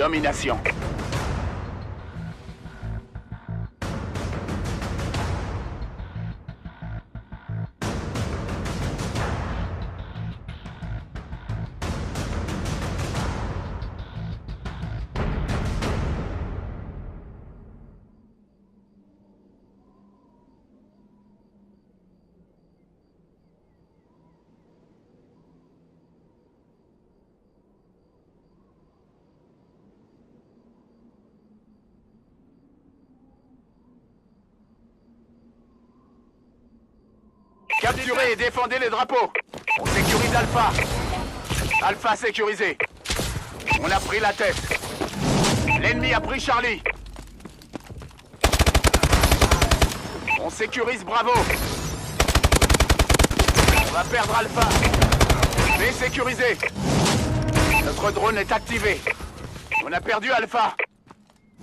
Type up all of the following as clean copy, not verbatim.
Domination. Capturez et défendez les drapeaux. On sécurise Alpha. Alpha sécurisé. On a pris la tête. L'ennemi a pris Charlie. On sécurise Bravo. On va perdre Alpha. B sécurisé. Notre drone est activé. On a perdu Alpha.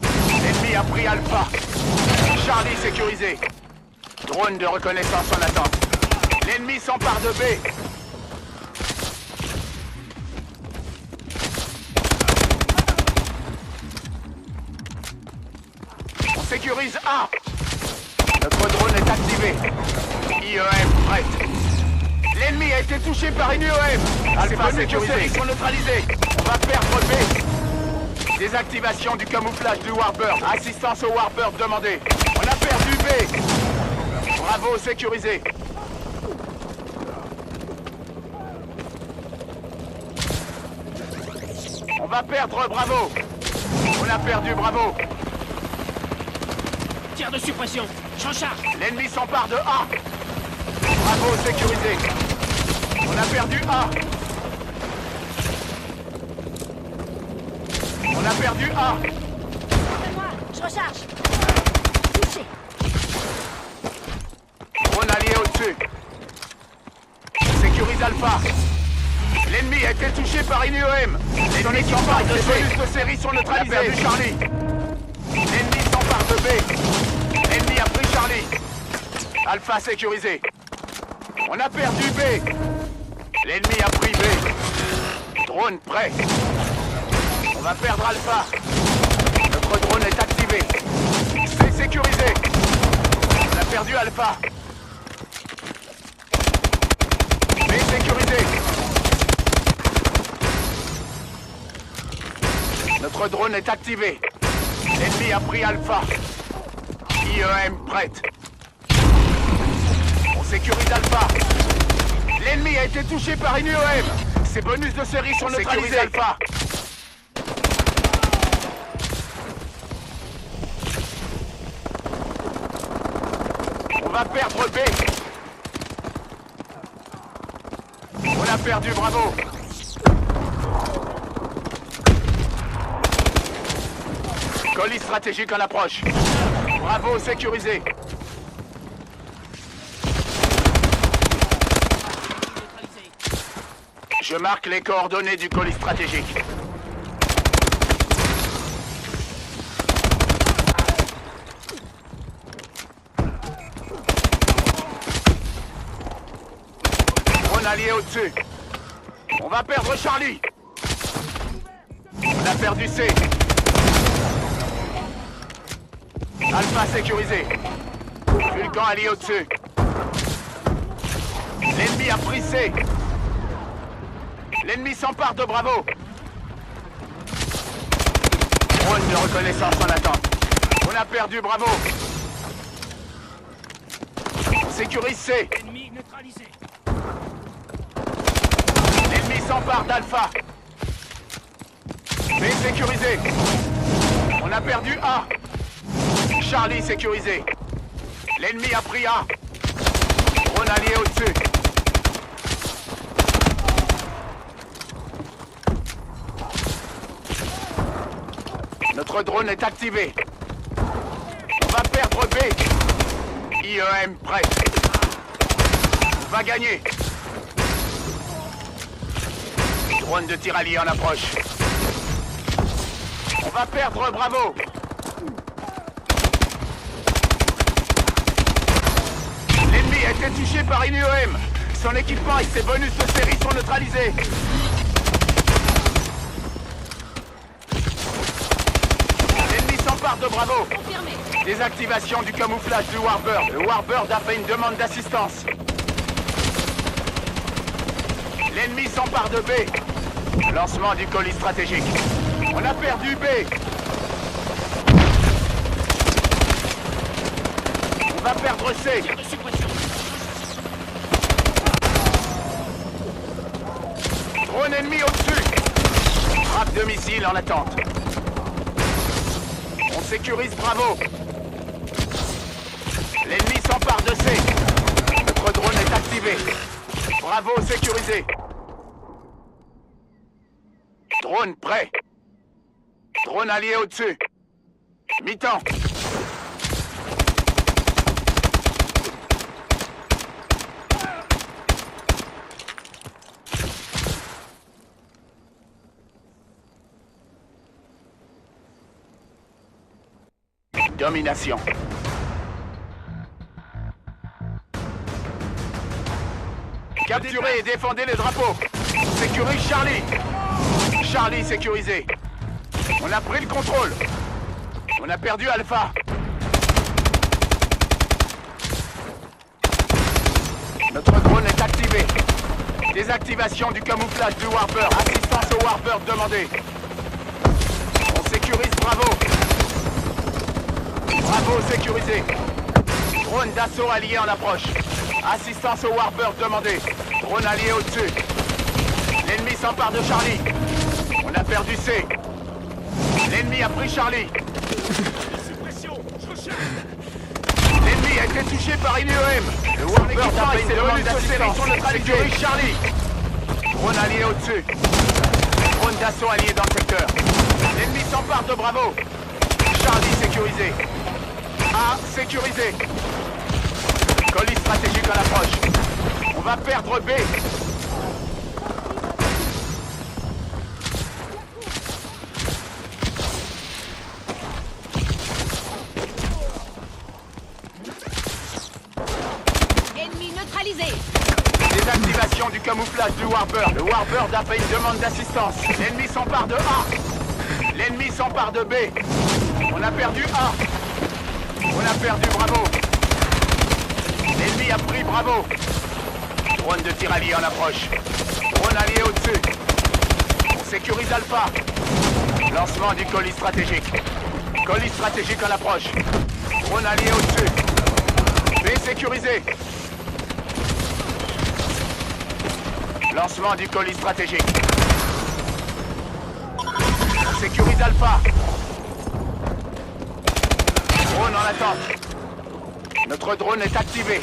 L'ennemi a pris Alpha. Charlie sécurisé. Drone de reconnaissance en attente. L'ennemi s'empare de B. On sécurise A. Notre drone est activé. IEM prête. L'ennemi a été touché par une IEM. Alpha sécurisé. Ils sont neutralisés. On va perdre B. Désactivation du camouflage du Warbird. Assistance au Warbird demandée. On a perdu B. Bravo sécurisé. On va perdre Bravo. On a perdu Bravo. Tir de suppression. J'en charge. L'ennemi s'empare de A. Bravo sécurisé. On a perdu A. On a perdu A. Moi, je recharge. Touché. Drone allié au-dessus. Sécurise Alpha. L'ennemi a été touché par une IEM. Son équipement de bonus de série sont neutralisés. On a perdu Charlie. L'ennemi s'empare de B. L'ennemi a pris Charlie. Alpha sécurisé. On a perdu B. L'ennemi a pris B. Drone prêt. On va perdre Alpha. Notre drone est activé. C'est sécurisé. On a perdu Alpha. B sécurisé. Notre drone est activé. L'ennemi a pris Alpha. IEM prête. On sécurise Alpha. L'ennemi a été touché par une IEM. Ses bonus de série sont neutralisés. Alpha. On va perdre B. On a perdu Bravo. Colis stratégique en approche. Bravo sécurisé. Je marque les coordonnées du colis stratégique. Drone allié au-dessus. On va perdre Charlie. On a perdu C. Alpha sécurisé. Vulcan allié au-dessus. L'ennemi a pris C. L'ennemi s'empare de Bravo. Drone de reconnaissance en attente. On a perdu Bravo. On sécurise C. Ennemi neutralisé. L'ennemi s'empare d'Alpha. B sécurisé. On a perdu A. Charlie sécurisé. L'ennemi a pris A. Drone allié au-dessus. Notre drone est activé. On va perdre B. IEM prête. On va gagner. Drone de tir allié en approche. On va perdre Bravo. L'ennemi a été touché par une IEM. Son équipement et ses bonus de série sont neutralisés. s'empare de Bravo. Confirmé. Désactivation du camouflage du Warbird. Le Warbird a fait une demande d'assistance. L'ennemi s'empare de B. Lancement du colis stratégique. On a perdu B. On va perdre C. Tir de suppression. Drone ennemi au-dessus. Frappe de missile en attente. On sécurise Bravo. L'ennemi s'empare de C. Notre drone est activé. Bravo sécurisé. Drone prêt. Drone allié au-dessus. Mi-temps. Domination. Capturez et défendez les drapeaux. Sécurise Charlie. Charlie sécurisé. On a pris le contrôle. On a perdu Alpha. Notre drone est activé. Désactivation du camouflage du Warbird. Assistance au Warbird demandée. On sécurise Bravo. Bravo sécurisé. Drone d'assaut allié en approche. Assistance au Warbird demandée. Drone allié au-dessus. L'ennemi s'empare de Charlie. On a perdu C. L'ennemi a pris Charlie. Suppression. Je recharge. L'ennemi a été touché par une IEM. Le Warbird a fait une demande d'assistance. Sécurise Charlie. Drone allié au-dessus. Drone d'assaut allié dans le secteur. L'ennemi s'empare de Bravo. Charlie sécurisé. A sécurisé. Colis stratégique à l'approche. On va perdre B. Ennemi neutralisé. Désactivation du camouflage du Warbird. Le Warbird a fait une demande d'assistance. L'ennemi s'empare de A. L'ennemi s'empare de B. On a perdu A. On a perdu Bravo. L'ennemi a pris Bravo. Drone de tir allié en approche. Drone allié au-dessus. On sécurise Alpha. Lancement du colis stratégique. Colis stratégique en approche. Drone allié au-dessus. B sécurisé. Lancement du colis stratégique. On sécurise Alpha. Drone en attente. Notre drone est activé.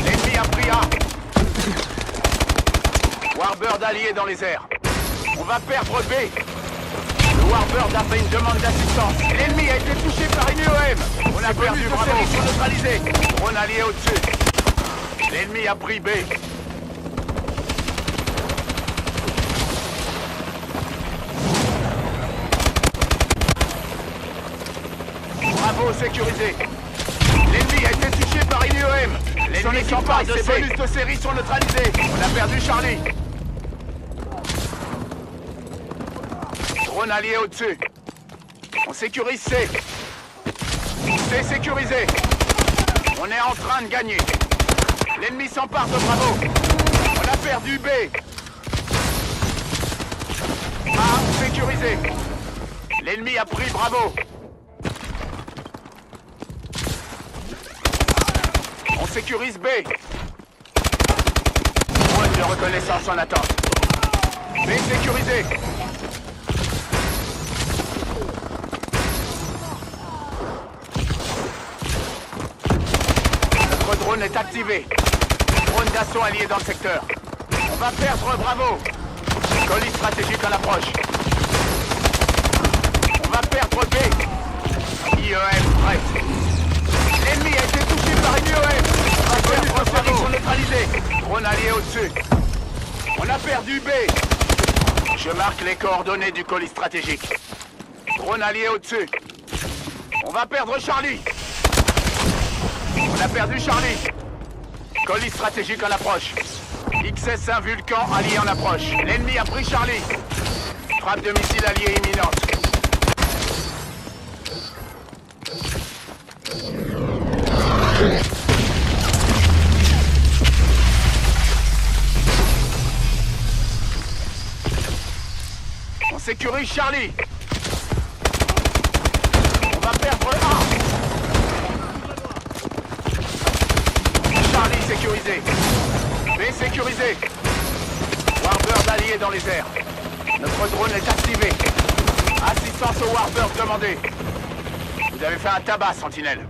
L'ennemi a pris A. Warbird allié dans les airs. On va perdre B. Le Warbird a fait une demande d'assistance. L'ennemi a été touché par une IEM. On a perdu Bravo. Neutralisé. Drone allié au-dessus. L'ennemi a pris B. Bravo sécurisé. L'ennemi a été touché par une IEM. L'ennemi s'empare de ses bonus de série sont neutralisés. On a perdu Charlie. Drone allié au-dessus. On sécurise C. C sécurisé. On est en train de gagner. L'ennemi s'empare de Bravo. On a perdu B. A sécurisé. L'ennemi a pris Bravo. On sécurise B. Point de reconnaissance en attente. B sécurisé. Notre drone est activé. Drone d'assaut allié dans le secteur. On va perdre Bravo. Colis stratégique à l'approche. On va perdre B. IEM prête. L'ennemi a été touché par une IEM. On va perdre Bravo. Sont neutralisés. Drone allié au-dessus. On a perdu B. Je marque les coordonnées du colis stratégique. Drone allié au-dessus. On va perdre Charlie. On a perdu Charlie. Colis stratégique en approche. XS1 Vulcan allié en approche. L'ennemi a pris Charlie. Frappe de missile allié imminente. On sécurise Charlie. On va perdre A. Charlie sécurisé. B sécurisé. Warbird allié dans les airs. Notre drone est activé. Assistance au Warbird demandé. Vous avez fait un tabac, Sentinelle.